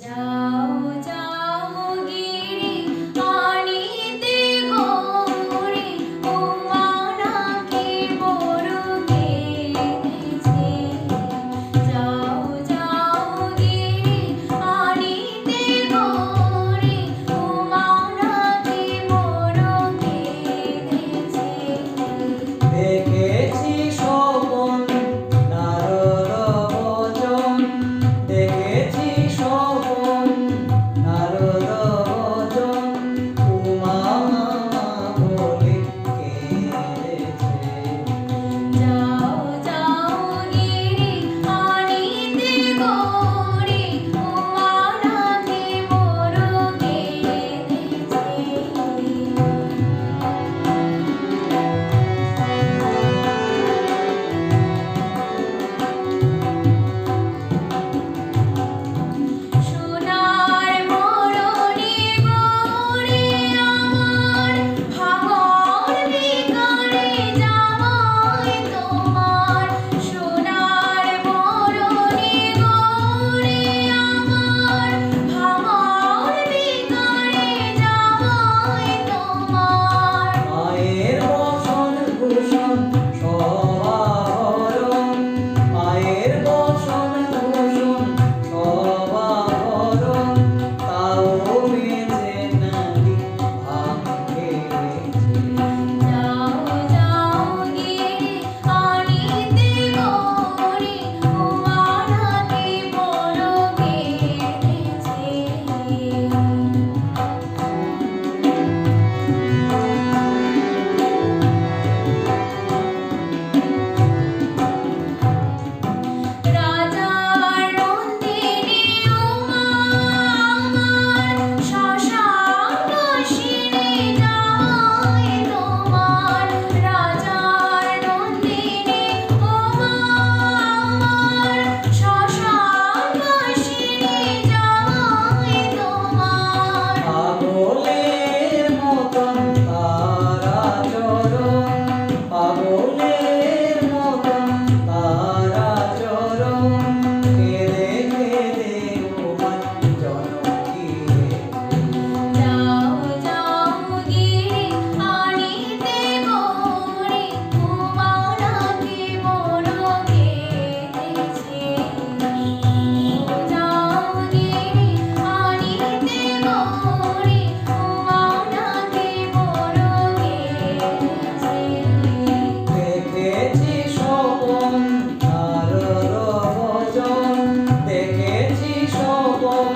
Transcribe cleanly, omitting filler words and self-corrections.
যাও যাও গিরি আনিতে গৌরি উমা নাকি বড় কেঁদেছে। যাও যাও গিরি আনিতে গৌরি উমা নাকি বড় কেঁদেছে। দেখেছি স্বপন নারদ বচন, দেখেছি স্বপন নারদ বচন, উমা বলে কেঁদেছে। যাও যাও গিরি আনিতে গৌরি উমা নাকি বড় কেঁদেছে। সোনার মরণে গৌরি আমার ভাঙর বিকারে জামাই তোমার। সোনার মরণে গৌরি আমার ভাঙর বিকারে জামাই তোমার। মায়ের বসন ভূষণ সবাবরণ, মায়ের বসন ভূষণ সবাবরণ, তাও মেজে নাকি ভাঙেছে। যাও যাও গিরি আনিতে গৌরি উমা নাকি বড় কেঁদেছে। রাজার নন্দিনী উমা আমার শ্মশানবাসিনী জামাই তোমার। রাজার নন্দিনী উমা আমার শ্মশানবাসিনী জামাই তোমার। পাগলের মতন তার আচরণ, পাগলের মতন তার আচরণ, কেঁদে কেঁদে উমা জননী হয়েছে। যাও যাও গিরি আনিতে গৌরি উমা নাকি বড় কেঁদেছে। যাও গিরি আনিতে গৌরি উমা নাকি বড় কেঁদেছে। দেখেছি স্বপন নারদ বচন, দেখেছি স্বপন